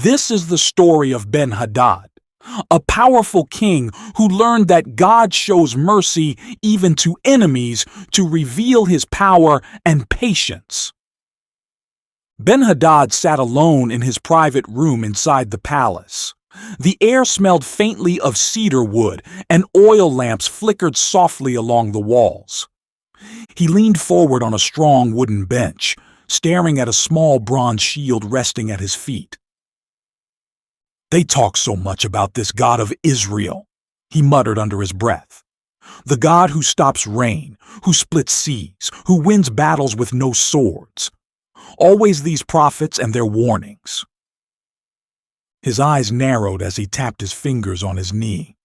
This is the story of Ben-Hadad, a powerful king who learned that God shows mercy even to enemies to reveal his power and patience. Ben-Hadad sat alone in his private room inside the palace. The air smelled faintly of cedar wood, and oil lamps flickered softly along the walls. He leaned forward on a strong wooden bench, staring at a small bronze shield resting at his feet. "They talk so much about this God of Israel," he muttered under his breath. "The God who stops rain, who splits seas, who wins battles with no swords. Always these prophets and their warnings." His eyes narrowed as he tapped his fingers on his knee.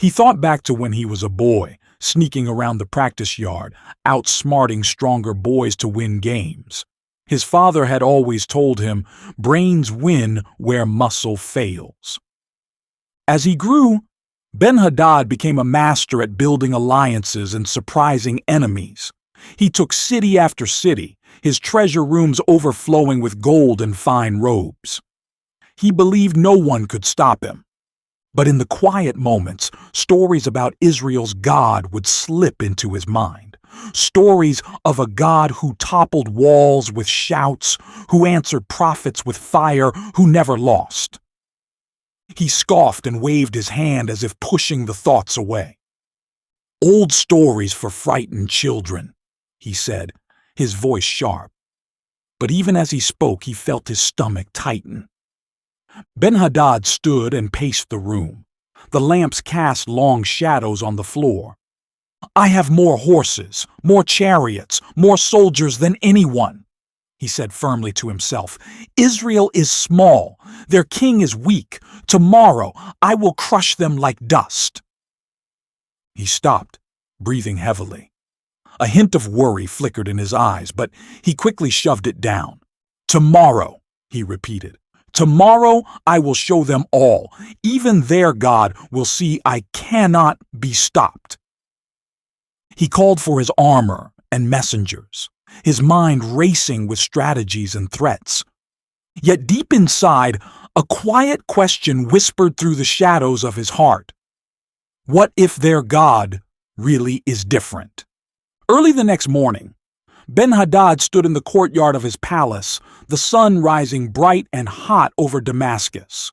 He thought back to when he was a boy, sneaking around the practice yard, outsmarting stronger boys to win games. His father had always told him, brains win where muscle fails. As he grew, Ben-Hadad became a master at building alliances and surprising enemies. He took city after city, his treasure rooms overflowing with gold and fine robes. He believed no one could stop him. But in the quiet moments, stories about Israel's God would slip into his mind. Stories of a God who toppled walls with shouts, who answered prophets with fire, who never lost. He scoffed and waved his hand as if pushing the thoughts away. "Old stories for frightened children," he said, his voice sharp. But even as he spoke, he felt his stomach tighten. Ben-Hadad stood and paced the room. The lamps cast long shadows on the floor. "I have more horses, more chariots, more soldiers than anyone," he said firmly to himself. "Israel is small. Their king is weak. Tomorrow I will crush them like dust." He stopped, breathing heavily. A hint of worry flickered in his eyes, but he quickly shoved it down. "Tomorrow," he repeated. "Tomorrow I will show them all. Even their God will see I cannot be stopped." He called for his armor and messengers, his mind racing with strategies and threats. Yet deep inside, a quiet question whispered through the shadows of his heart. What if their God really is different? Early the next morning, Ben-Hadad stood in the courtyard of his palace, the sun rising bright and hot over Damascus.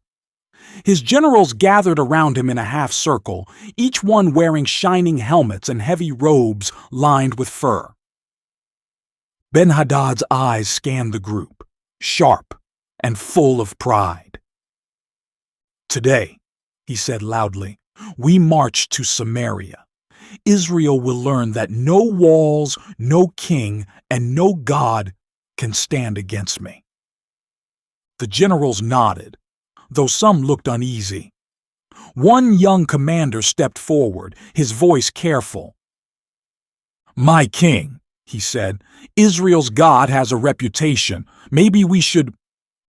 His generals gathered around him in a half circle, each one wearing shining helmets and heavy robes lined with fur. Ben-Hadad's eyes scanned the group, sharp and full of pride. "Today," he said loudly, "we march to Samaria. Israel will learn that no walls, no king, and no God can stand against me." The generals nodded, though some looked uneasy. One young commander stepped forward, his voice careful. "My king," he said, "Israel's God has a reputation. Maybe we should—"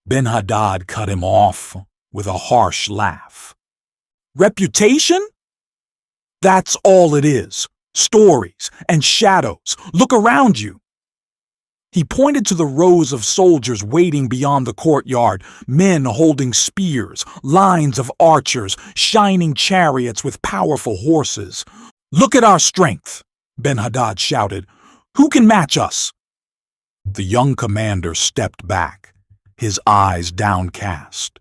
Ben-Hadad cut him off with a harsh laugh. "Reputation? That's all it is. Stories and shadows. Look around you." He pointed to the rows of soldiers waiting beyond the courtyard, men holding spears, lines of archers, shining chariots with powerful horses. "Look at our strength," Ben-Hadad shouted. "Who can match us?" The young commander stepped back, his eyes downcast.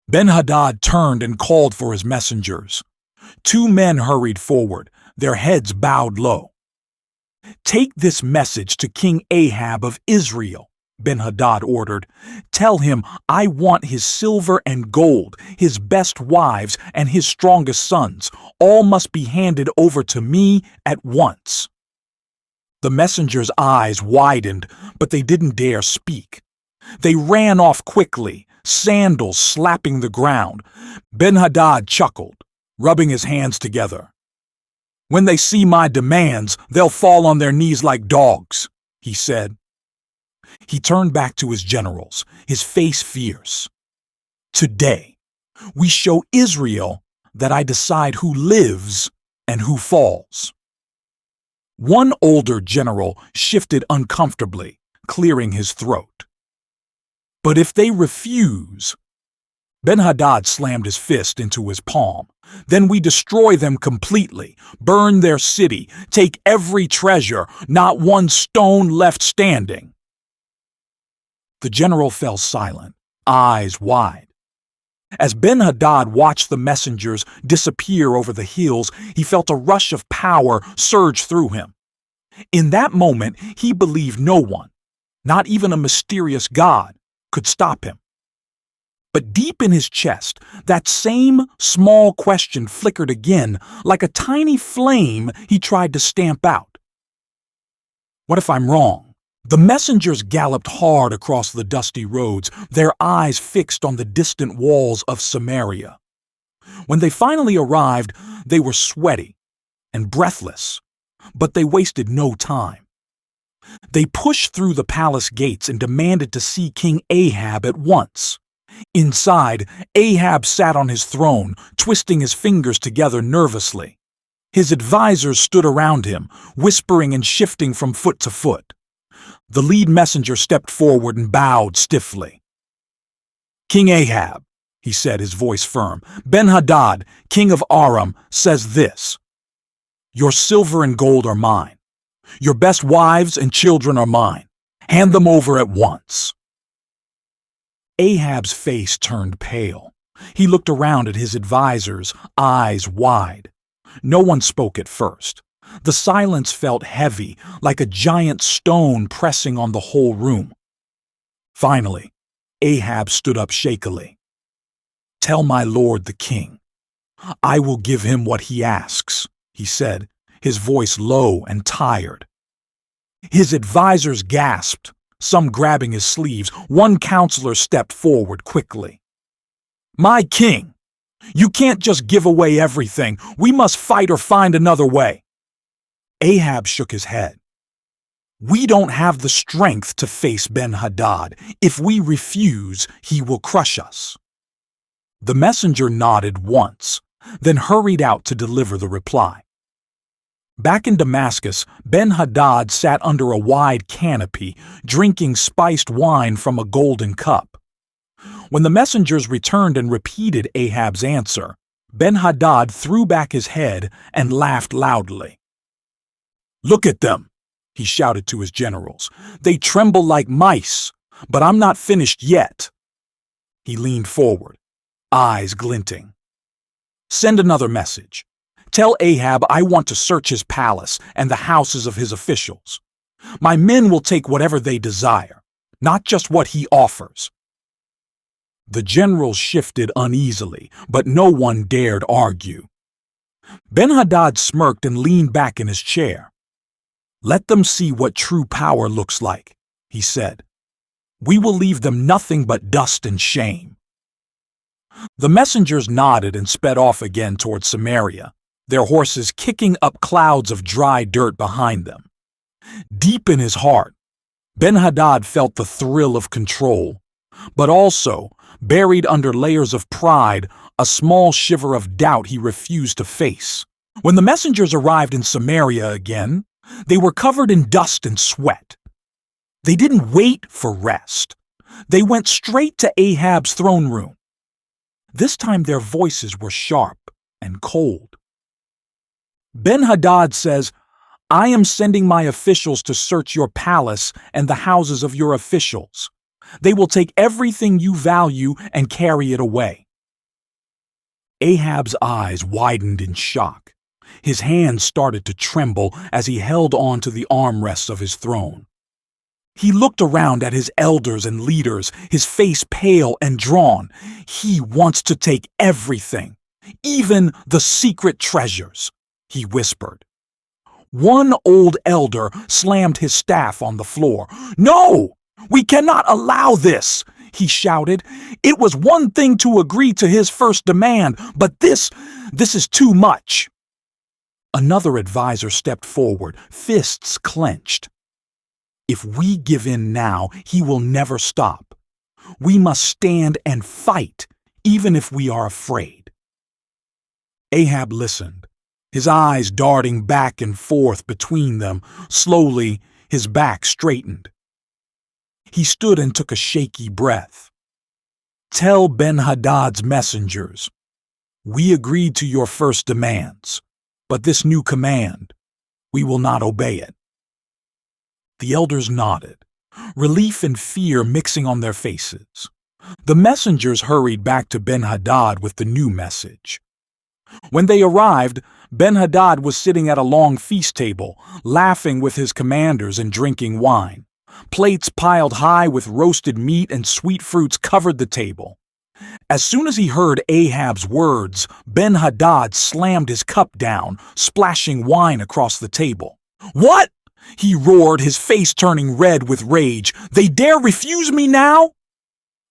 Ben-Hadad turned and called for his messengers. 2 men hurried forward, their heads bowed low. "Take this message to King Ahab of Israel," Ben-Hadad ordered. "Tell him I want his silver and gold, his best wives, and his strongest sons. All must be handed over to me at once." The messenger's eyes widened, but they didn't dare speak. They ran off quickly, sandals slapping the ground. Ben-Hadad chuckled, rubbing his hands together. "When they see my demands, they'll fall on their knees like dogs," he said. He turned back to his generals, his face fierce. "Today, we show Israel that I decide who lives and who falls." One older general shifted uncomfortably, clearing his throat. "But if they refuse," Ben-Hadad slammed his fist into his palm. Then we destroy them completely, burn their city, take every treasure, not one stone left standing. The general fell silent, eyes wide. As Ben-Hadad watched the messengers disappear over the hills, he felt a rush of power surge through him. In that moment, he believed no one, not even a mysterious God, could stop him. But deep in his chest, that same small question flickered again, like a tiny flame he tried to stamp out. What if I'm wrong? The messengers galloped hard across the dusty roads, their eyes fixed on the distant walls of Samaria. When they finally arrived, they were sweaty and breathless, but they wasted no time. They pushed through the palace gates and demanded to see King Ahab at once. Inside, Ahab sat on his throne, twisting his fingers together nervously. His advisors stood around him, whispering and shifting from foot to foot. The lead messenger stepped forward and bowed stiffly. "King Ahab," he said, his voice firm, "Ben-Hadad, king of Aram, says this: Your silver and gold are mine. Your best wives and children are mine. Hand them over at once." Ahab's face turned pale. He looked around at his advisors, eyes wide. No one spoke at first. The silence felt heavy, like a giant stone pressing on the whole room. Finally, Ahab stood up shakily. "Tell my lord the king. I will give him what he asks," he said, his voice low and tired. His advisors gasped, some grabbing his sleeves. One counselor stepped forward quickly. "My king, you can't just give away everything. We must fight or find another way." Ahab shook his head. "We don't have the strength to face Ben-Hadad. If we refuse, he will crush us." The messenger nodded once, then hurried out to deliver the reply. Back in Damascus, Ben-Hadad sat under a wide canopy, drinking spiced wine from a golden cup. When the messengers returned and repeated Ahab's answer, Ben-Hadad threw back his head and laughed loudly. "Look at them," he shouted to his generals. "They tremble like mice, but I'm not finished yet." He leaned forward, eyes glinting. "Send another message. Tell Ahab I want to search his palace and the houses of his officials. My men will take whatever they desire, not just what he offers." The generals shifted uneasily, but no one dared argue. Ben-Hadad smirked and leaned back in his chair. "Let them see what true power looks like," he said. "We will leave them nothing but dust and shame." The messengers nodded and sped off again toward Samaria, their horses kicking up clouds of dry dirt behind them. Deep in his heart, Ben-Hadad felt the thrill of control, but also, buried under layers of pride, a small shiver of doubt he refused to face. When the messengers arrived in Samaria again, they were covered in dust and sweat. They didn't wait for rest. They went straight to Ahab's throne room. This time their voices were sharp and cold. Ben-Hadad says, "I am sending my officials to search your palace and the houses of your officials. They will take everything you value and carry it away." Ahab's eyes widened in shock. His hands started to tremble as he held on to the armrests of his throne. He looked around at his elders and leaders, his face pale and drawn. "He wants to take everything, even the secret treasures," he whispered. One old elder slammed his staff on the floor. "No! We cannot allow this!" he shouted. "It was one thing to agree to his first demand, but this is too much." Another advisor stepped forward, fists clenched. "If we give in now, he will never stop. We must stand and fight, even if we are afraid." Ahab listened, his eyes darting back and forth between them. Slowly, his back straightened. He stood and took a shaky breath. Tell Ben-Hadad's messengers, we agreed to your first demands, but this new command, we will not obey it." The elders nodded, relief and fear mixing on their faces. The messengers hurried back to Ben-Hadad with the new message. When they arrived, Ben-Hadad was sitting at a long feast table, laughing with his commanders and drinking wine. Plates piled high with roasted meat and sweet fruits covered the table. As soon as he heard Ahab's words, Ben-Hadad slammed his cup down, splashing wine across the table. "What?" he roared, his face turning red with rage. "They dare refuse me now?"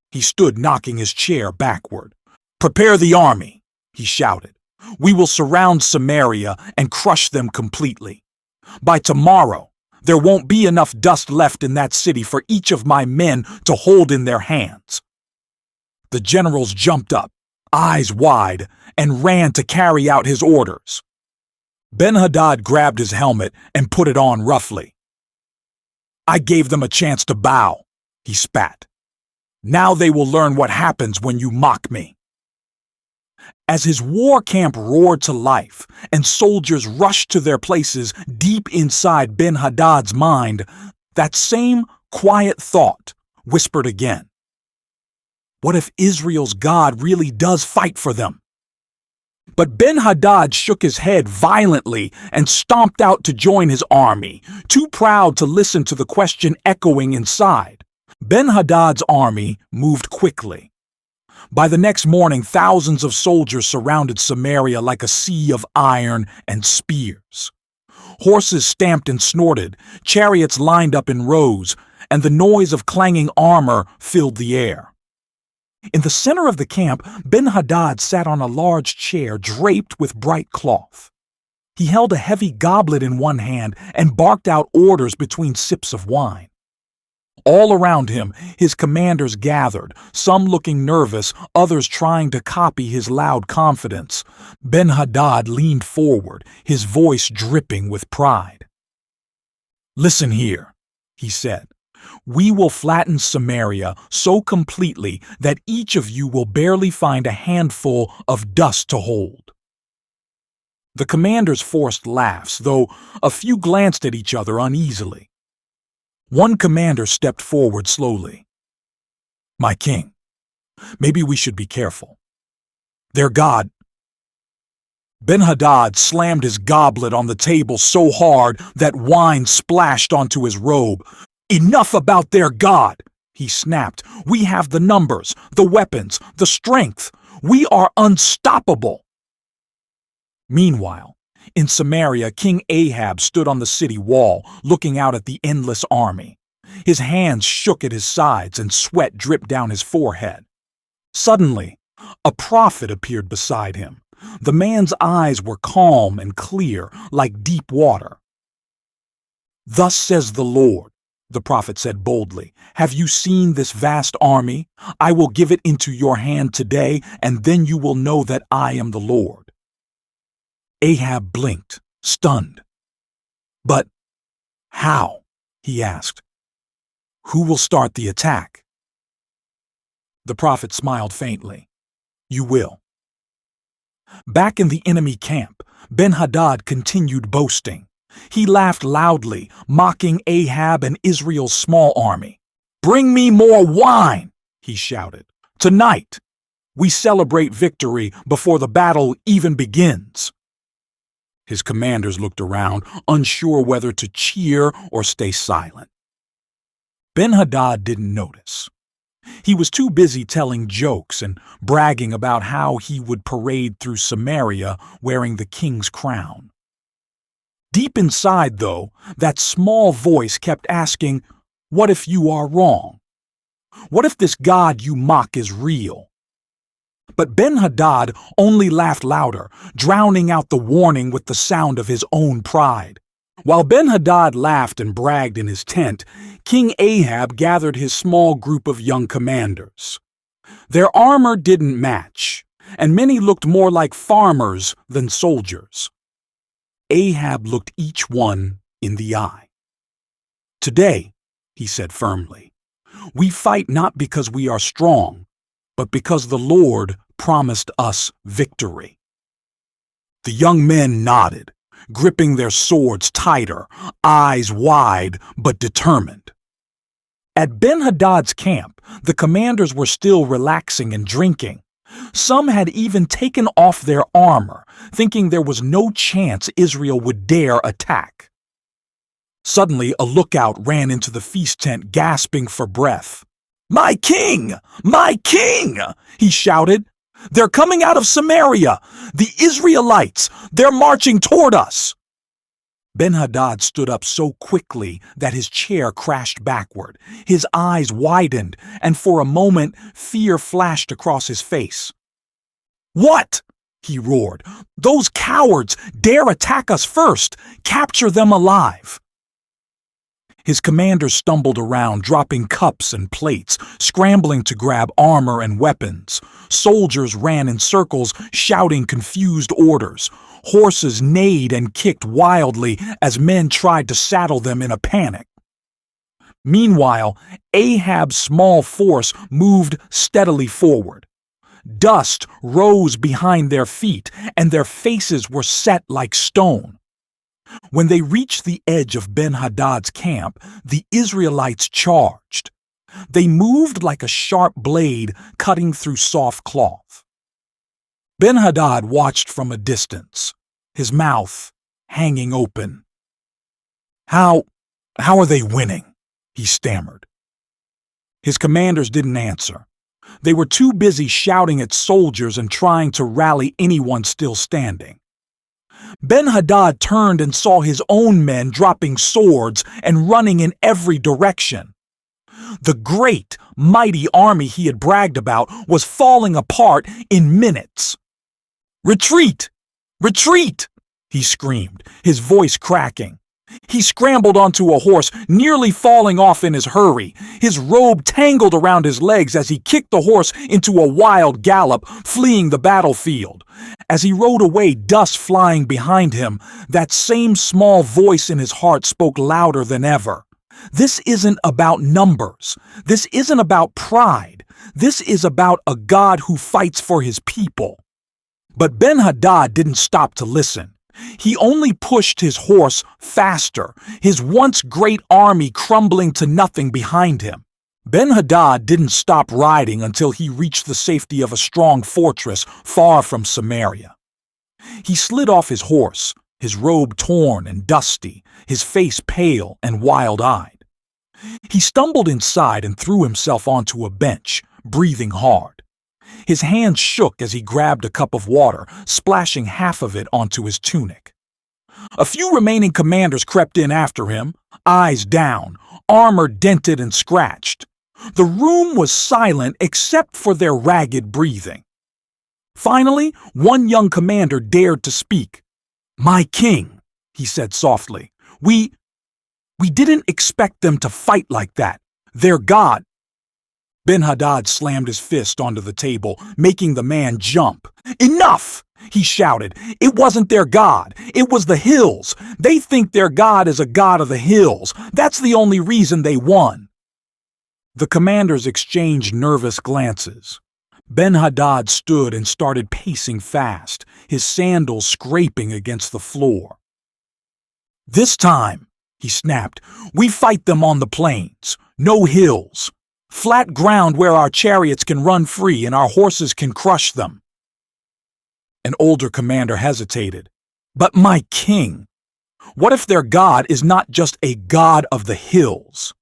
He stood knocking his chair backward. "Prepare the army," he shouted. "We will surround Samaria and crush them completely. By tomorrow, there won't be enough dust left in that city for each of my men to hold in their hands." The generals jumped up, eyes wide, and ran to carry out his orders. Ben-Hadad grabbed his helmet and put it on roughly. "I gave them a chance to bow," he spat. "Now they will learn what happens when you mock me." As his war camp roared to life and soldiers rushed to their places deep inside Ben-Hadad's mind, that same quiet thought whispered again. What if Israel's God really does fight for them? But Ben-Hadad shook his head violently and stomped out to join his army, too proud to listen to the question echoing inside. Ben-Hadad's army moved quickly. By the next morning, thousands of soldiers surrounded Samaria like a sea of iron and spears. Horses stamped and snorted, chariots lined up in rows, and the noise of clanging armor filled the air. In the center of the camp, Ben-Hadad sat on a large chair draped with bright cloth. He held a heavy goblet in one hand and barked out orders between sips of wine. All around him, his commanders gathered, some looking nervous, others trying to copy his loud confidence. Ben-Hadad leaned forward, his voice dripping with pride. "Listen here," he said. "We will flatten Samaria so completely that each of you will barely find a handful of dust to hold." The commanders forced laughs, though a few glanced at each other uneasily. One commander stepped forward slowly. "My king, maybe we should be careful. Their God—" Ben-Hadad slammed his goblet on the table so hard that wine splashed onto his robe. "Enough about their God," he snapped. "We have the numbers, the weapons, the strength. We are unstoppable." Meanwhile, in Samaria, King Ahab stood on the city wall, looking out at the endless army. His hands shook at his sides and sweat dripped down his forehead. Suddenly, a prophet appeared beside him. The man's eyes were calm and clear, like deep water. "Thus says the Lord," the prophet said boldly, "have you seen this vast army? I will give it into your hand today, and then you will know that I am the Lord." Ahab blinked, stunned. "But how?" he asked. "Who will start the attack?" The prophet smiled faintly. "You will." Back in the enemy camp, Ben-Hadad continued boasting. He laughed loudly, mocking Ahab and Israel's small army. "Bring me more wine," he shouted. "Tonight, we celebrate victory before the battle even begins." His commanders looked around, unsure whether to cheer or stay silent. Ben-Hadad didn't notice. He was too busy telling jokes and bragging about how he would parade through Samaria wearing the king's crown. Deep inside, though, that small voice kept asking, "What if you are wrong? What if this God you mock is real?" But Ben-Hadad only laughed louder, drowning out the warning with the sound of his own pride. While Ben-Hadad laughed and bragged in his tent, King Ahab gathered his small group of young commanders. Their armor didn't match, and many looked more like farmers than soldiers. Ahab looked each one in the eye. "Today," he said firmly, "we fight not because we are strong, but because the Lord promised us victory." The young men nodded, gripping their swords tighter, eyes wide but determined. At Ben-Hadad's camp, the commanders were still relaxing and drinking. Some had even taken off their armor, thinking there was no chance Israel would dare attack. Suddenly, a lookout ran into the feast tent, gasping for breath. "My king! My king!" he shouted. "They're coming out of Samaria! The Israelites! They're marching toward us!" Ben-Hadad stood up so quickly that his chair crashed backward. His eyes widened, and for a moment fear flashed across his face. "What?" he roared. "Those cowards dare attack us first! Capture them alive!" His commanders stumbled around, dropping cups and plates, scrambling to grab armor and weapons. Soldiers ran in circles, shouting confused orders. Horses neighed and kicked wildly as men tried to saddle them in a panic. Meanwhile, Ahab's small force moved steadily forward. Dust rose behind their feet, and their faces were set like stone. When they reached the edge of Ben-Hadad's camp, the Israelites charged. They moved like a sharp blade cutting through soft cloth. Ben-Hadad watched from a distance, his mouth hanging open. How are they winning?" he stammered. His commanders didn't answer. They were too busy shouting at soldiers and trying to rally anyone still standing. Ben-Hadad turned and saw his own men dropping swords and running in every direction. The great, mighty army he had bragged about was falling apart in minutes. "Retreat! Retreat!" he screamed, his voice cracking. He scrambled onto a horse, nearly falling off in his hurry. His robe tangled around his legs as he kicked the horse into a wild gallop, fleeing the battlefield. As he rode away, dust flying behind him, that same small voice in his heart spoke louder than ever. This isn't about numbers. This isn't about pride. This is about a God who fights for his people. But Ben-Hadad didn't stop to listen. He only pushed his horse faster, his once great army crumbling to nothing behind him. Ben-Hadad didn't stop riding until he reached the safety of a strong fortress far from Samaria. He slid off his horse, his robe torn and dusty, his face pale and wild-eyed. He stumbled inside and threw himself onto a bench, breathing hard. His hands shook as he grabbed a cup of water, splashing half of it onto his tunic. A few remaining commanders crept in after him, eyes down, armor dented and scratched. The room was silent except for their ragged breathing. Finally, one young commander dared to speak. "My king," he said softly, we didn't expect them to fight like that. Their God." Ben-Hadad slammed his fist onto the table, making the man jump. "Enough!" he shouted. "It wasn't their God. It was the hills. They think their God is a god of the hills. That's the only reason they won." The commanders exchanged nervous glances. Ben-Hadad stood and started pacing fast, his sandals scraping against the floor. "This time," he snapped, "we fight them on the plains. No hills. Flat ground where our chariots can run free and our horses can crush them." An older commander hesitated. "But my king, what if their God is not just a god of the hills?"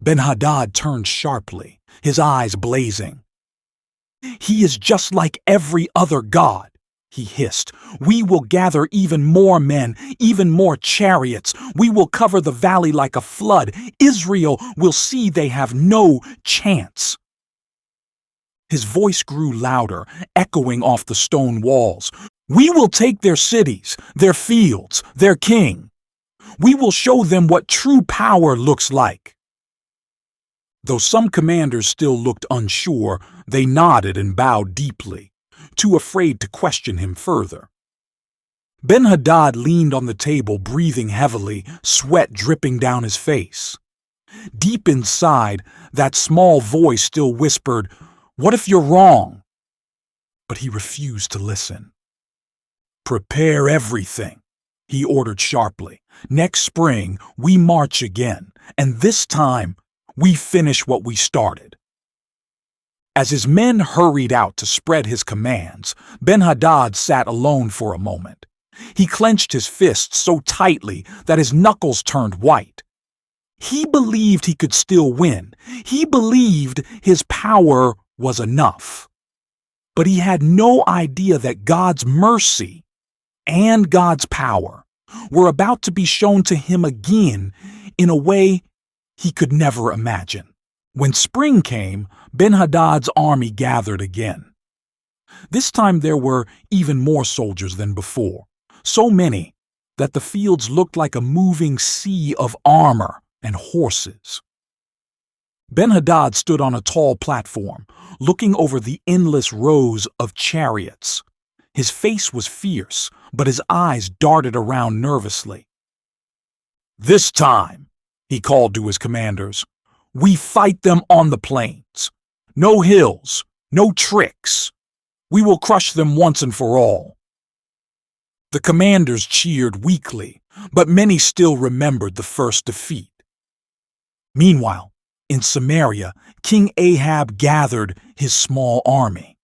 Ben-Hadad turned sharply, his eyes blazing. "He is just like every other god," he hissed. "We will gather even more men, even more chariots. We will cover the valley like a flood. Israel will see they have no chance." His voice grew louder, echoing off the stone walls. "We will take their cities, their fields, their king. We will show them what true power looks like." Though some commanders still looked unsure, they nodded and bowed deeply, too afraid to question him further. Ben-Hadad leaned on the table, breathing heavily, sweat dripping down his face. Deep inside, that small voice still whispered, What if you're wrong? But he refused to listen. Prepare everything, he ordered sharply. Next spring, we march again, and this time, we finish what we started. As his men hurried out to spread his commands, Ben-Hadad sat alone for a moment. He clenched his fists so tightly that his knuckles turned white. He believed he could still win. He believed his power was enough. But he had no idea that God's mercy and God's power were about to be shown to him again in a way he could never imagine. When spring came, Ben-Hadad's army gathered again. This time there were even more soldiers than before, so many that the fields looked like a moving sea of armor and horses. Ben-Hadad stood on a tall platform, looking over the endless rows of chariots. His face was fierce, but his eyes darted around nervously. "This time," he called to his commanders, "we fight them on the plains. No hills, no tricks. We will crush them once and for all." The commanders cheered weakly, but many still remembered the first defeat. Meanwhile, in Samaria, King Ahab gathered his small army.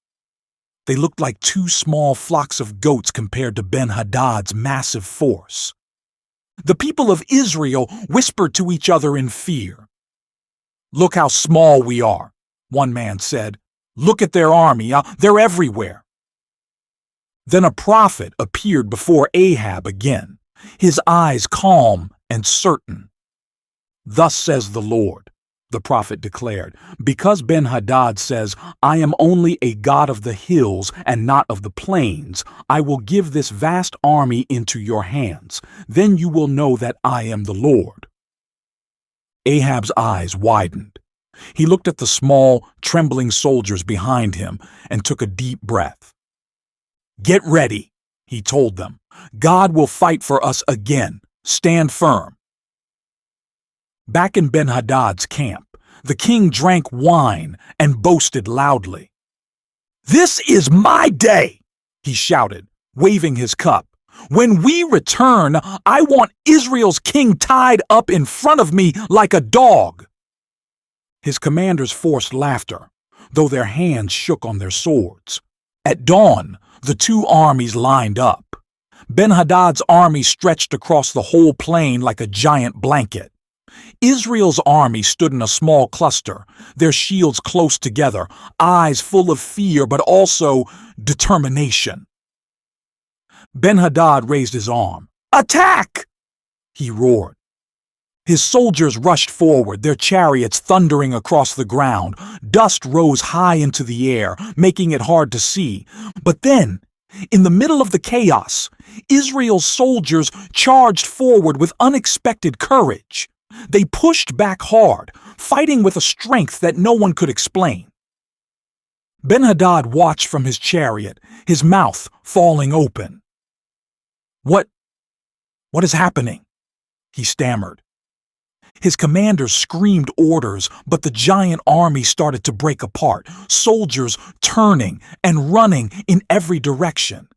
They looked like two small flocks of goats compared to Ben-Hadad's massive force. The people of Israel whispered to each other in fear. "Look how small we are," one man said. "Look at their army, they're everywhere." Then a prophet appeared before Ahab again, his eyes calm and certain. "Thus says the Lord," the prophet declared, "because Ben-Hadad says, 'I am only a god of the hills and not of the plains,' I will give this vast army into your hands. Then you will know that I am the Lord." Ahab's eyes widened. He looked at the small, trembling soldiers behind him and took a deep breath. "Get ready," he told them. "God will fight for us again. Stand firm." Back in Ben-Hadad's camp, the king drank wine and boasted loudly. "This is my day," he shouted, waving his cup. "When we return, I want Israel's king tied up in front of me like a dog." His commanders forced laughter, though their hands shook on their swords. At dawn, the two armies lined up. Ben-Hadad's army stretched across the whole plain like a giant blanket. Israel's army stood in a small cluster, their shields close together, eyes full of fear but also determination. Ben-Hadad raised his arm. "Attack!" he roared. His soldiers rushed forward, their chariots thundering across the ground. Dust rose high into the air, making it hard to see. But then, in the middle of the chaos, Israel's soldiers charged forward with unexpected courage. They pushed back hard, fighting with a strength that no one could explain. Ben-Hadad watched from his chariot, his mouth falling open. What is happening?" he stammered. His commanders screamed orders, but the giant army started to break apart, soldiers turning and running in every direction.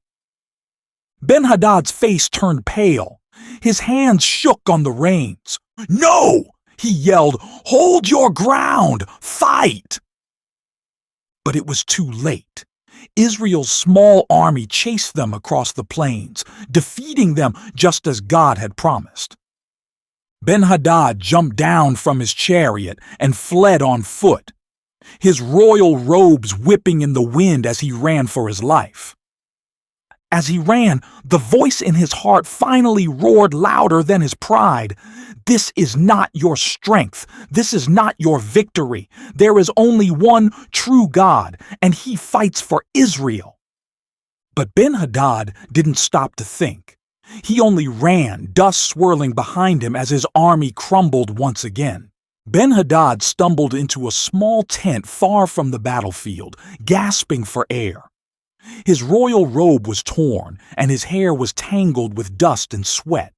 Ben-Hadad's face turned pale. His hands shook on the reins. "No!" he yelled. "Hold your ground! Fight!" But it was too late. Israel's small army chased them across the plains, defeating them just as God had promised. Ben-Hadad jumped down from his chariot and fled on foot, his royal robes whipping in the wind as he ran for his life. As he ran, the voice in his heart finally roared louder than his pride. "This is not your strength. This is not your victory. There is only one true God, and he fights for Israel." But Ben-Hadad didn't stop to think. He only ran, dust swirling behind him as his army crumbled once again. Ben-Hadad stumbled into a small tent far from the battlefield, gasping for air. His royal robe was torn, and his hair was tangled with dust and sweat.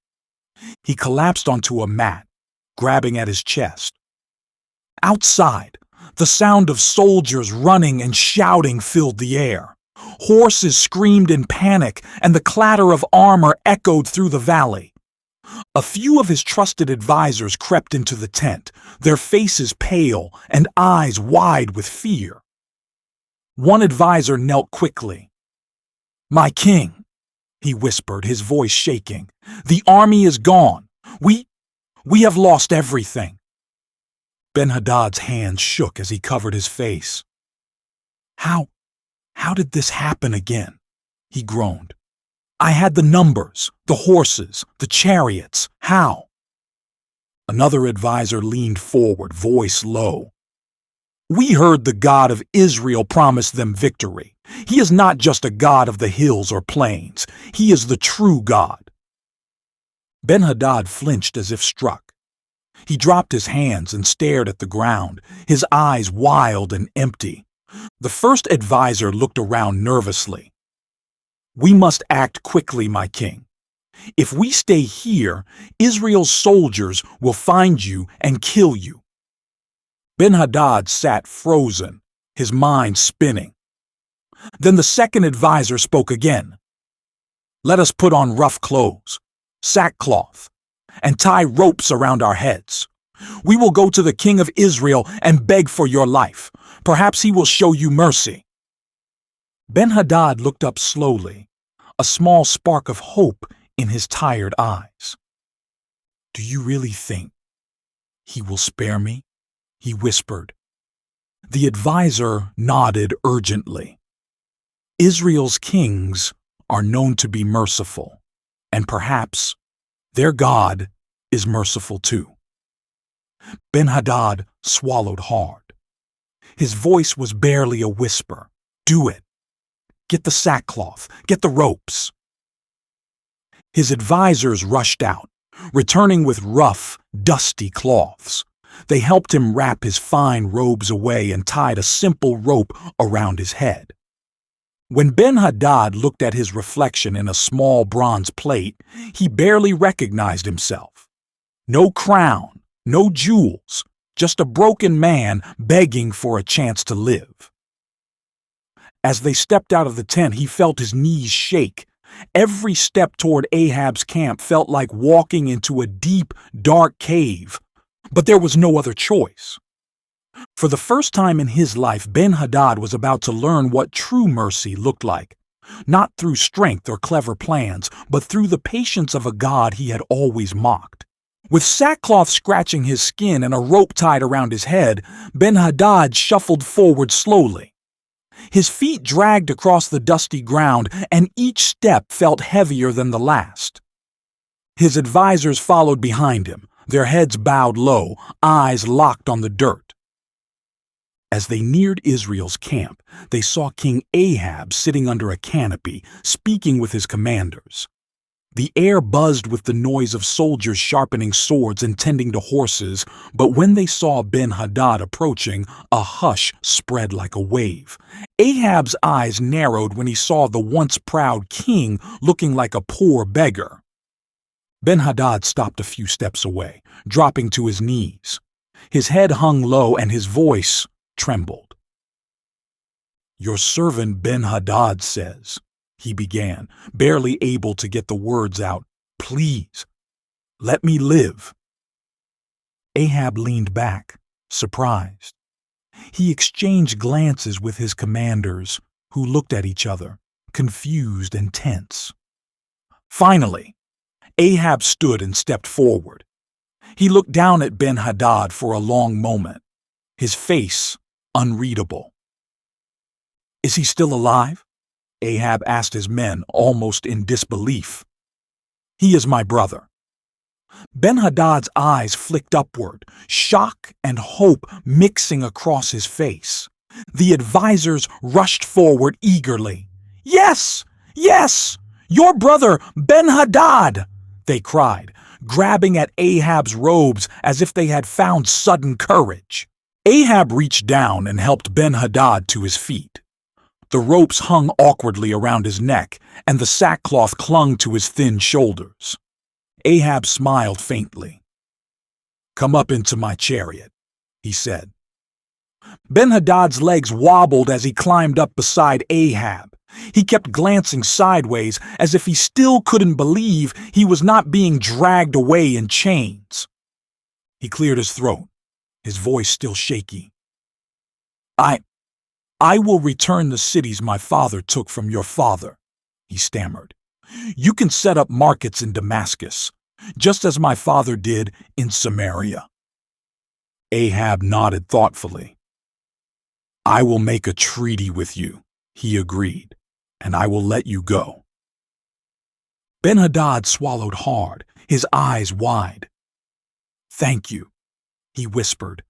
He collapsed onto a mat, grabbing at his chest. Outside, The sound of soldiers running and shouting filled the air. Horses screamed in panic, and the clatter of armor echoed through the valley. A few of his trusted advisors crept into the tent, their faces pale and eyes wide with fear. One advisor knelt quickly. "My king," he whispered, his voice shaking, "the army is gone. We have lost everything." Ben-Hadad's hands shook as he covered his face. How did this happen again?" he groaned. "I had the numbers, the horses, the chariots. How?" Another advisor leaned forward, voice low. "We heard the God of Israel promise them victory. He is not just a God of the hills or plains. He is the true God." Ben-Hadad flinched as if struck. He dropped his hands and stared at the ground, his eyes wild and empty. The first advisor looked around nervously. "We must act quickly, my king. If we stay here, Israel's soldiers will find you and kill you." Ben-Hadad sat frozen, his mind spinning. Then the second advisor spoke again. "Let us put on rough clothes, sackcloth, and tie ropes around our heads. We will go to the king of Israel and beg for your life. Perhaps he will show you mercy." Ben-Hadad looked up slowly, a small spark of hope in his tired eyes. "Do you really think he will spare me?" he whispered. The advisor nodded urgently. "Israel's kings are known to be merciful, and perhaps their God is merciful too." Ben-Hadad swallowed hard. His voice was barely a whisper. "Do it. Get the sackcloth. Get the ropes." His advisors rushed out, returning with rough, dusty cloths. They helped him wrap his fine robes away and tied a simple rope around his head. When Ben-Hadad looked at his reflection in a small bronze plate, he barely recognized himself. No crown, no jewels, just a broken man begging for a chance to live. As they stepped out of the tent, he felt his knees shake. Every step toward Ahab's camp felt like walking into a deep, dark cave. But there was no other choice. For the first time in his life, Ben-Hadad was about to learn what true mercy looked like. Not through strength or clever plans, but through the patience of a God he had always mocked. With sackcloth scratching his skin and a rope tied around his head, Ben-Hadad shuffled forward slowly. His feet dragged across the dusty ground, and each step felt heavier than the last. His advisors followed behind him, their heads bowed low, eyes locked on the dirt. As they neared Israel's camp, they saw King Ahab sitting under a canopy, speaking with his commanders. The air buzzed with the noise of soldiers sharpening swords and tending to horses, but when they saw Ben-Hadad approaching, a hush spread like a wave. Ahab's eyes narrowed when he saw the once proud king looking like a poor beggar. Ben-Hadad stopped a few steps away, dropping to his knees. His head hung low and his voice trembled. "Your servant Ben-Hadad says," he began, barely able to get the words out, "Please, let me live." Ahab leaned back, surprised. He exchanged glances with his commanders, who looked at each other, confused and tense. Finally, Ahab stood and stepped forward. He looked down at Ben-Hadad for a long moment, his face unreadable. "Is he still alive?" Ahab asked his men, almost in disbelief. "He is my brother." Ben-Hadad's eyes flicked upward, shock and hope mixing across his face. The advisors rushed forward eagerly. "Yes! Yes! Your brother, Ben-Hadad!" they cried, grabbing at Ahab's robes as if they had found sudden courage. Ahab reached down and helped Ben-Hadad to his feet. The ropes hung awkwardly around his neck, and the sackcloth clung to his thin shoulders. Ahab smiled faintly. "Come up into my chariot," he said. Ben-Hadad's legs wobbled as he climbed up beside Ahab. He kept glancing sideways as if he still couldn't believe he was not being dragged away in chains. He cleared his throat, his voice still shaky. I will return the cities my father took from your father, he stammered. You can set up markets in Damascus, just as my father did in Samaria. Ahab nodded thoughtfully. I will make a treaty with you, he agreed, and I will let you go. Ben-Hadad swallowed hard, his eyes wide. Thank you, he whispered,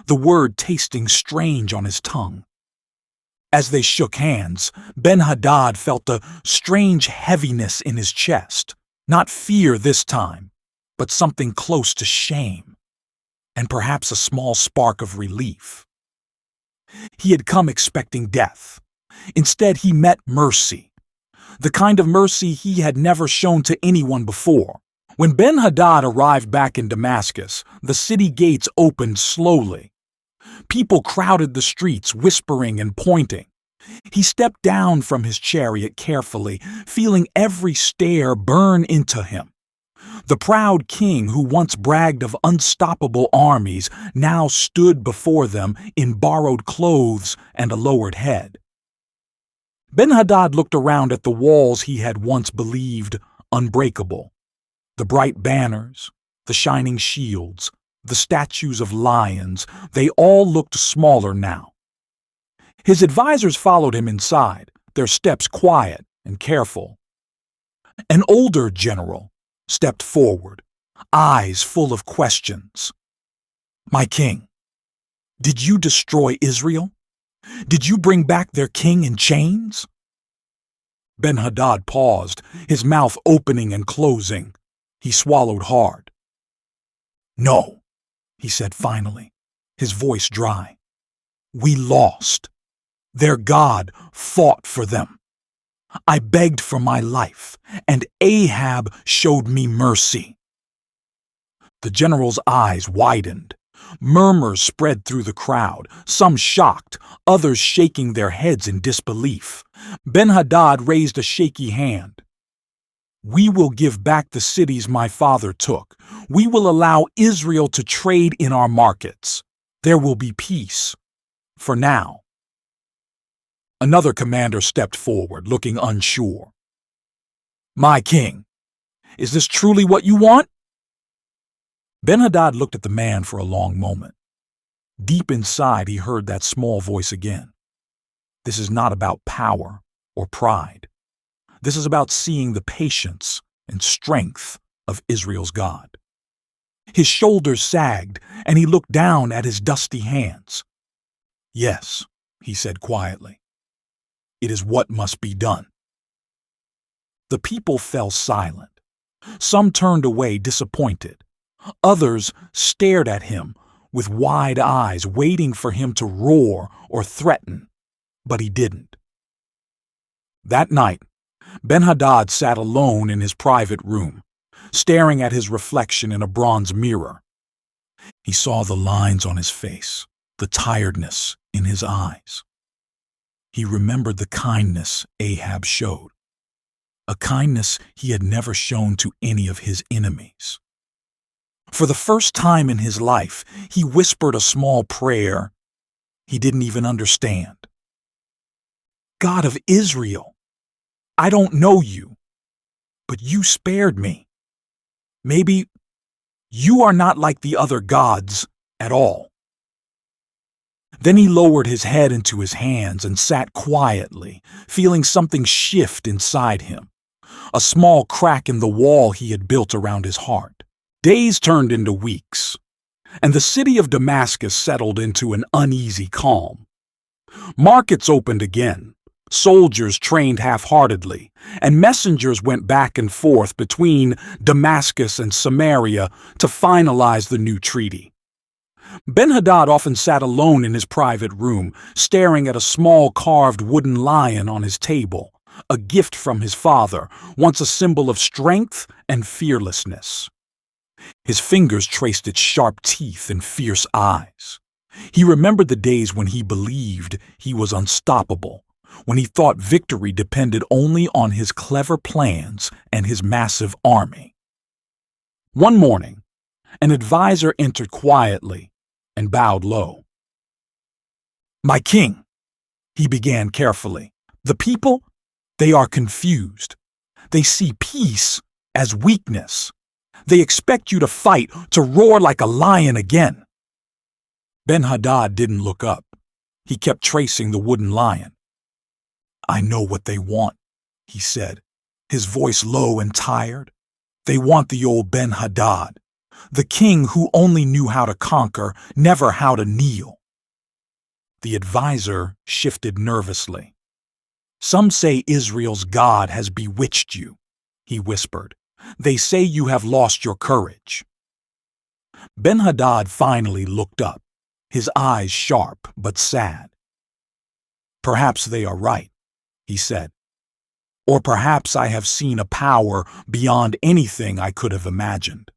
the word tasting strange on his tongue. As they shook hands, Ben-Hadad felt a strange heaviness in his chest, not fear this time, but something close to shame, and perhaps a small spark of relief. He had come expecting death. Instead, he met mercy, the kind of mercy he had never shown to anyone before. When Ben-Hadad arrived back in Damascus, the city gates opened slowly. People crowded the streets, whispering and pointing. He stepped down from his chariot carefully, feeling every stare burn into him. The proud king who once bragged of unstoppable armies now stood before them in borrowed clothes and a lowered head. Ben-Hadad looked around at the walls he had once believed unbreakable. The bright banners, the shining shields, the statues of lions, they all looked smaller now. His advisors followed him inside, their steps quiet and careful. An older general stepped forward, eyes full of questions. My king, did you destroy Israel? Did you bring back their king in chains? Ben-Hadad paused, his mouth opening and closing. He swallowed hard. No, he said finally, his voice dry. We lost. Their God fought for them. I begged for my life, and Ahab showed me mercy. The general's eyes widened. Murmurs spread through the crowd, some shocked, others shaking their heads in disbelief. Ben-Hadad raised a shaky hand. We will give back the cities my father took. We will allow Israel to trade in our markets. There will be peace. For now. Another commander stepped forward, looking unsure. My king, is this truly what you want? Ben-Hadad looked at the man for a long moment. Deep inside, he heard that small voice again. This is not about power or pride. This is about seeing the patience and strength of Israel's God. His shoulders sagged, and he looked down at his dusty hands. Yes, he said quietly. It is what must be done. The people fell silent. Some turned away disappointed. Others stared at him with wide eyes, waiting for him to roar or threaten, but he didn't. That night, Ben-Hadad sat alone in his private room, staring at his reflection in a bronze mirror. He saw the lines on his face, the tiredness in his eyes. He remembered the kindness Ahab showed, a kindness he had never shown to any of his enemies. For the first time in his life, he whispered a small prayer he didn't even understand. God of Israel, I don't know you, but you spared me. Maybe you are not like the other gods at all. Then he lowered his head into his hands and sat quietly, feeling something shift inside him, a small crack in the wall he had built around his heart. Days turned into weeks, and the city of Damascus settled into an uneasy calm. Markets opened again, soldiers trained half-heartedly, and messengers went back and forth between Damascus and Samaria to finalize the new treaty. Ben-Hadad often sat alone in his private room, staring at a small carved wooden lion on his table, a gift from his father, once a symbol of strength and fearlessness. His fingers traced its sharp teeth and fierce eyes. He remembered the days when he believed he was unstoppable, when he thought victory depended only on his clever plans and his massive army. One morning, an advisor entered quietly and bowed low. "My king," he began carefully, "the people, they are confused. They see peace as weakness. They expect you to fight, to roar like a lion again." Ben-Hadad didn't look up. He kept tracing the wooden lion. "I know what they want," he said, his voice low and tired. "They want the old Ben-Hadad, the king who only knew how to conquer, never how to kneel." The advisor shifted nervously. "Some say Israel's God has bewitched you," he whispered. "They say you have lost your courage." Ben-Hadad finally looked up, his eyes sharp but sad. "Perhaps they are right," he said. "Or perhaps I have seen a power beyond anything I could have imagined."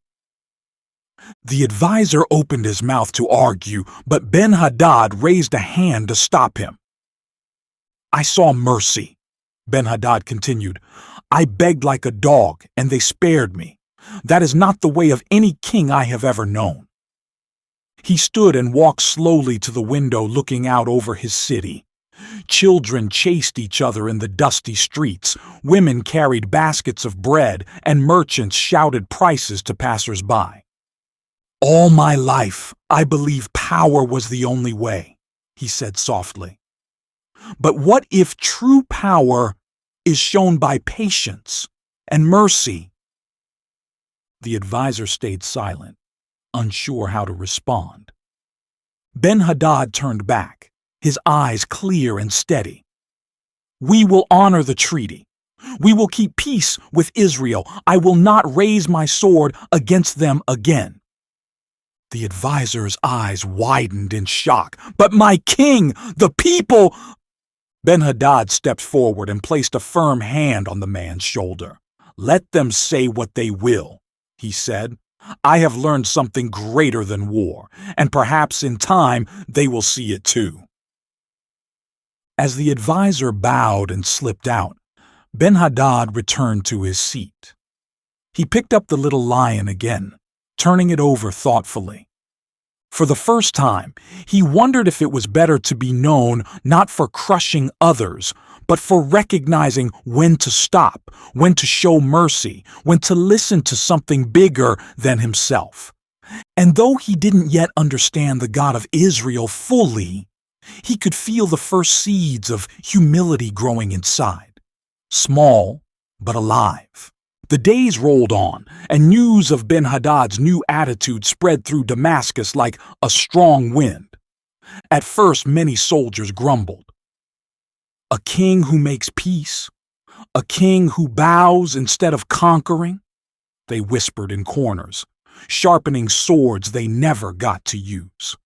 The advisor opened his mouth to argue, but Ben-Hadad raised a hand to stop him. "I saw mercy," Ben-Hadad continued. "I begged like a dog, and they spared me. That is not the way of any king I have ever known." He stood and walked slowly to the window looking out over his city. Children chased each other in the dusty streets, women carried baskets of bread, and merchants shouted prices to passers-by. "All my life, I believed power was the only way," he said softly. "But what if true power is shown by patience and mercy?" The advisor stayed silent, unsure how to respond. Ben-Hadad turned back, his eyes clear and steady. "We will honor the treaty. We will keep peace with Israel. I will not raise my sword against them again." The advisor's eyes widened in shock. "But my king, the people—" Ben-Hadad stepped forward and placed a firm hand on the man's shoulder. "Let them say what they will," he said. "I have learned something greater than war, and perhaps in time they will see it too." As the advisor bowed and slipped out, Ben-Hadad returned to his seat. He picked up the little lion again, turning it over thoughtfully. For the first time, he wondered if it was better to be known not for crushing others, but for recognizing when to stop, when to show mercy, when to listen to something bigger than himself. And though he didn't yet understand the God of Israel fully, he could feel the first seeds of humility growing inside. Small, but alive. The days rolled on, and news of Ben-Hadad's new attitude spread through Damascus like a strong wind. At first, many soldiers grumbled. "A king who makes peace? A king who bows instead of conquering?" they whispered in corners, sharpening swords they never got to use.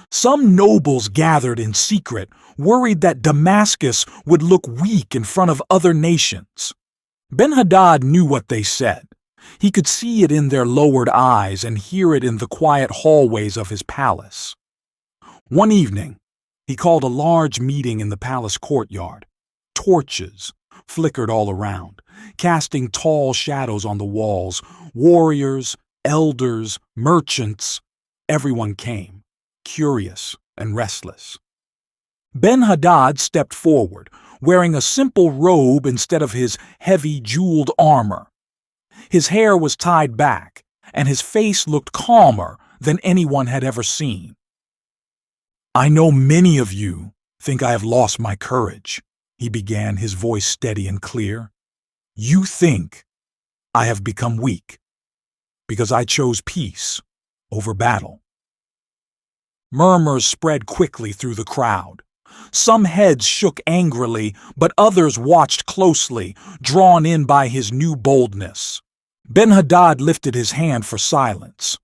Some nobles gathered in secret, worried that Damascus would look weak in front of other nations. Ben-Hadad knew what they said. He could see it in their lowered eyes and hear it in the quiet hallways of his palace. One evening, he called a large meeting in the palace courtyard. Torches flickered all around, casting tall shadows on the walls. Warriors, elders, merchants, everyone came, curious and restless. Ben-Hadad stepped forward, wearing a simple robe instead of his heavy jeweled armor. His hair was tied back, and his face looked calmer than anyone had ever seen. "I know many of you think I have lost my courage," he began, his voice steady and clear. "You think I have become weak because I chose peace over battle." Murmurs spread quickly through the crowd. Some heads shook angrily, but others watched closely, drawn in by his new boldness. Ben-Hadad lifted his hand for silence.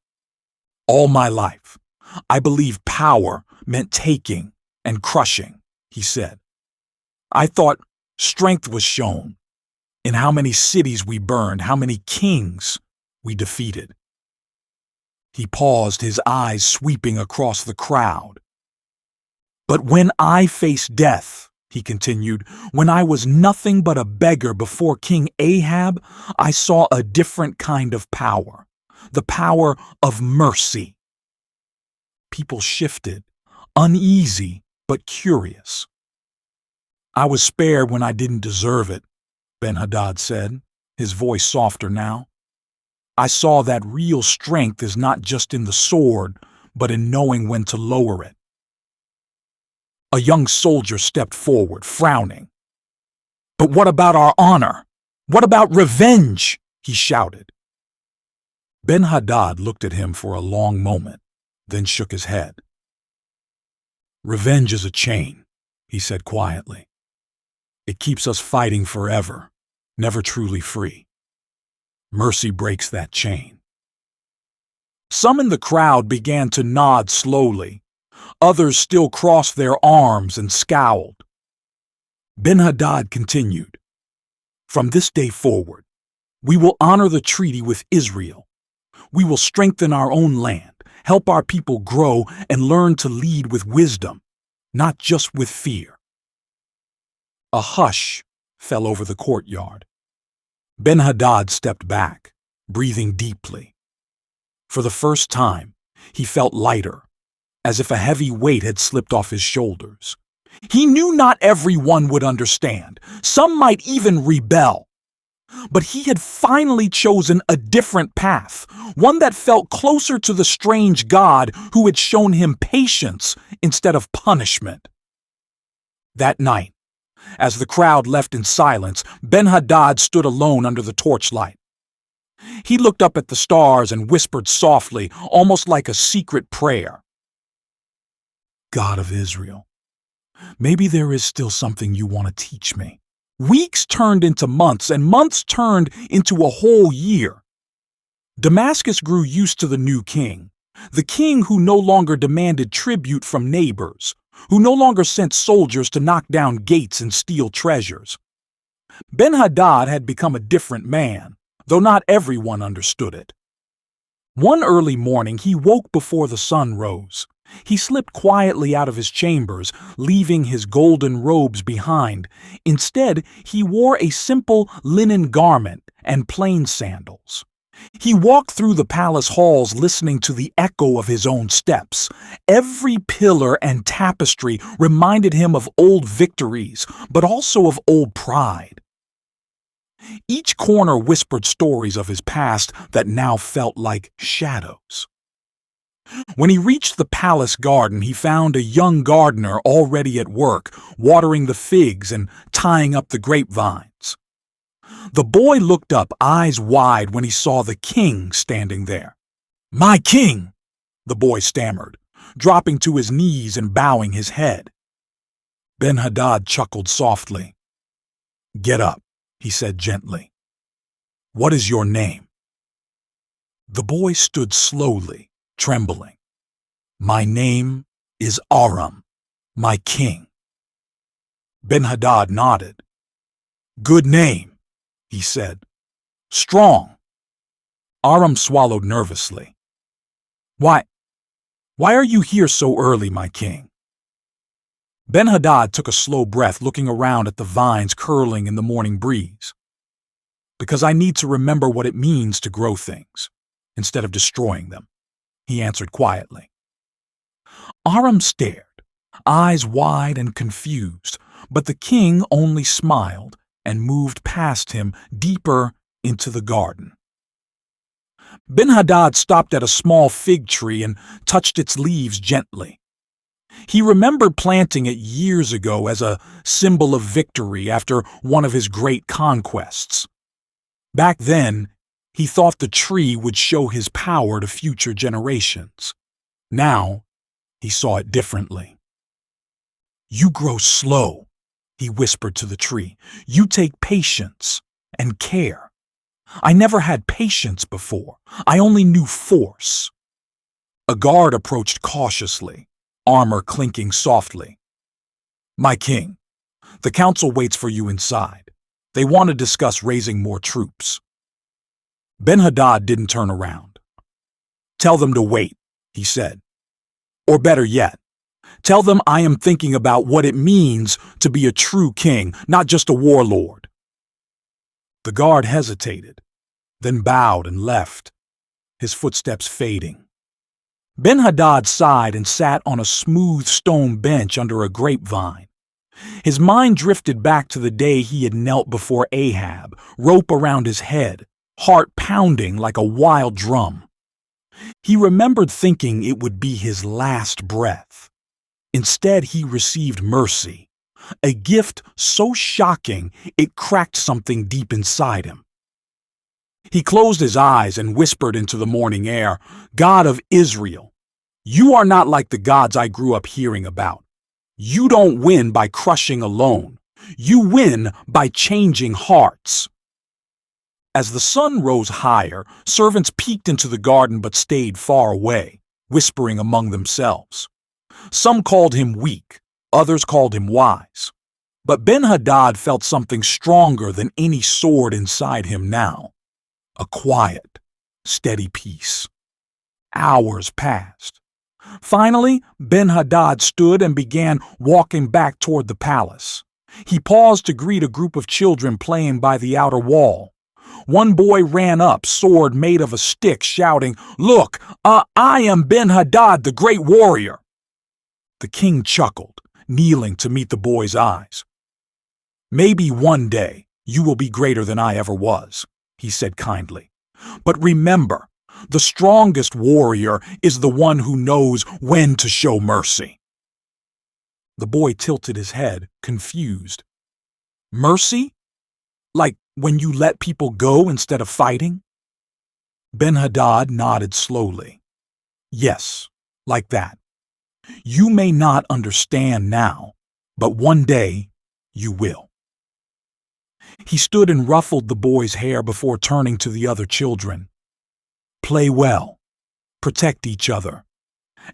"All my life, I believed power meant taking and crushing," he said. "I thought strength was shown in how many cities we burned, how many kings we defeated." He paused, his eyes sweeping across the crowd. "But when I faced death," he continued, "when I was nothing but a beggar before King Ahab, I saw a different kind of power, the power of mercy." People shifted, uneasy but curious. "I was spared when I didn't deserve it," Ben-Hadad said, his voice softer now. "I saw that real strength is not just in the sword, but in knowing when to lower it." A young soldier stepped forward, frowning. "But what about our honor? What about revenge?" he shouted. Ben-Hadad looked at him for a long moment, then shook his head. "Revenge is a chain," he said quietly. "It keeps us fighting forever, never truly free. Mercy breaks that chain." Some in the crowd began to nod slowly. Others still crossed their arms and scowled. Ben-Hadad continued, "From this day forward, we will honor the treaty with Israel. We will strengthen our own land, help our people grow, and learn to lead with wisdom, not just with fear." A hush fell over the courtyard. Ben-Hadad stepped back, breathing deeply. For the first time, he felt lighter, as if a heavy weight had slipped off his shoulders. He knew not everyone would understand. Some might even rebel. But he had finally chosen a different path, one that felt closer to the strange God who had shown him patience instead of punishment. That night, as the crowd left in silence, Ben-Hadad stood alone under the torchlight. He looked up at the stars and whispered softly, almost like a secret prayer. "God of Israel, maybe there is still something you want to teach me." Weeks turned into months, and months turned into a whole year. Damascus grew used to the new king, the king who no longer demanded tribute from neighbors, who no longer sent soldiers to knock down gates and steal treasures. Ben-Hadad had become a different man, though not everyone understood it. One early morning he woke before the sun rose. He slipped quietly out of his chambers, leaving his golden robes behind. Instead, he wore a simple linen garment and plain sandals. He walked through the palace halls listening to the echo of his own steps. Every pillar and tapestry reminded him of old victories, but also of old pride. Each corner whispered stories of his past that now felt like shadows. When he reached the palace garden, he found a young gardener already at work, watering the figs and tying up the grapevines. The boy looked up, eyes wide, when he saw the king standing there. "My king!" the boy stammered, dropping to his knees and bowing his head. Ben-Hadad chuckled softly. "Get up," he said gently. "What is your name?" The boy stood slowly, trembling. "My name is Aram, my king." Ben-Hadad nodded. "Good name," he said. "Strong." Aram swallowed nervously. Why are you here so early, my king?" Ben-Hadad took a slow breath, looking around at the vines curling in the morning breeze. "Because I need to remember what it means to grow things, instead of destroying them," he answered quietly. Aram stared, eyes wide and confused, but the king only smiled and moved past him deeper into the garden. Ben-Hadad stopped at a small fig tree and touched its leaves gently. He remembered planting it years ago as a symbol of victory after one of his great conquests. Back then, he thought the tree would show his power to future generations. Now, he saw it differently. "You grow slow," he whispered to the tree. "You take patience and care. I never had patience before. I only knew force." A guard approached cautiously, armor clinking softly. "My king, the council waits for you inside. They want to discuss raising more troops." Ben-Hadad didn't turn around. Tell them to wait, he said. Or better yet, tell them I am thinking about what it means to be a true king, not just a warlord. The guard hesitated, then bowed and left, his footsteps fading. Ben-Hadad sighed and sat on a smooth stone bench under a grapevine. His mind drifted back to the day he had knelt before Ahab, rope around his head, heart pounding like a wild drum. He remembered thinking it would be his last breath. Instead, he received mercy, a gift so shocking it cracked something deep inside him. He closed his eyes and whispered into the morning air, "God of Israel, you are not like the gods I grew up hearing about. You don't win by crushing alone. You win by changing hearts." As the sun rose higher, servants peeked into the garden but stayed far away, whispering among themselves. Some called him weak, others called him wise. But Ben-Hadad felt something stronger than any sword inside him now. A quiet, steady peace. Hours passed. Finally, Ben-Hadad stood and began walking back toward the palace. He paused to greet a group of children playing by the outer wall. One boy ran up, sword made of a stick, shouting, "Look, I am Ben-Hadad, the great warrior." The king chuckled, kneeling to meet the boy's eyes. "Maybe one day you will be greater than I ever was," he said kindly. "But remember, the strongest warrior is the one who knows when to show mercy." The boy tilted his head, confused. "Mercy? Like when you let people go instead of fighting?" Ben-Hadad nodded slowly. "Yes, like that. You may not understand now, but one day you will." He stood and ruffled the boy's hair before turning to the other children. "Play well, protect each other,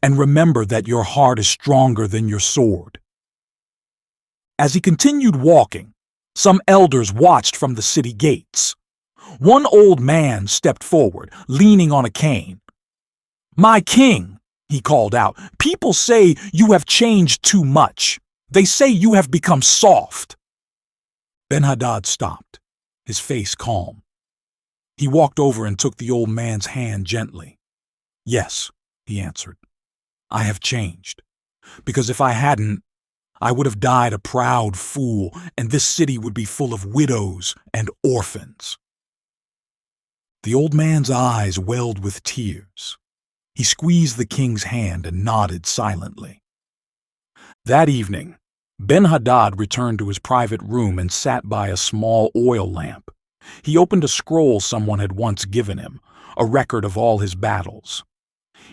and remember that your heart is stronger than your sword." As he continued walking, some elders watched from the city gates. One old man stepped forward, leaning on a cane. "My king," he called out, "people say you have changed too much. They say you have become soft." Ben-Hadad stopped, his face calm. He walked over and took the old man's hand gently. "Yes," he answered, "I have changed. Because if I hadn't, I would have died a proud fool, and this city would be full of widows and orphans." The old man's eyes welled with tears. He squeezed the king's hand and nodded silently. That evening, Ben-Hadad returned to his private room and sat by a small oil lamp. He opened a scroll someone had once given him, a record of all his battles.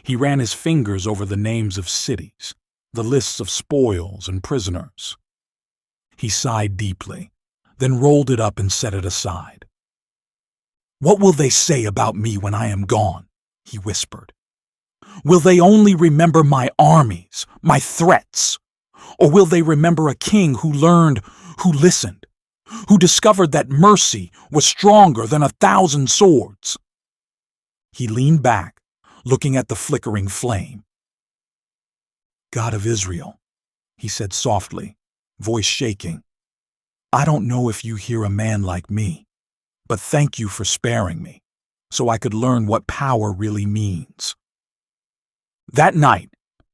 He ran his fingers over the names of cities, the lists of spoils and prisoners. He sighed deeply, then rolled it up and set it aside. "What will they say about me when I am gone?" he whispered. "Will they only remember my armies, my threats? Or will they remember a king who learned, who listened, who discovered that mercy was stronger than 1,000 swords?" He leaned back, looking at the flickering flame. "God of Israel," he said softly, voice shaking, "I don't know if you hear a man like me, but thank you for sparing me, so I could learn what power really means." That night,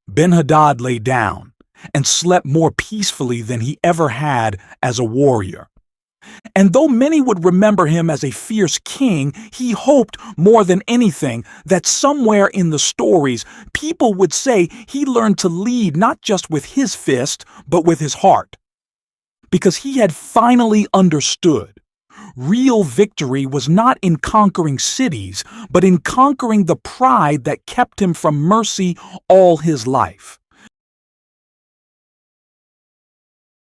Ben-Hadad lay down and slept more peacefully than he ever had as a warrior. And though many would remember him as a fierce king, he hoped more than anything that somewhere in the stories people would say he learned to lead not just with his fist, but with his heart. Because he had finally understood. Real victory was not in conquering cities, but in conquering the pride that kept him from mercy all his life.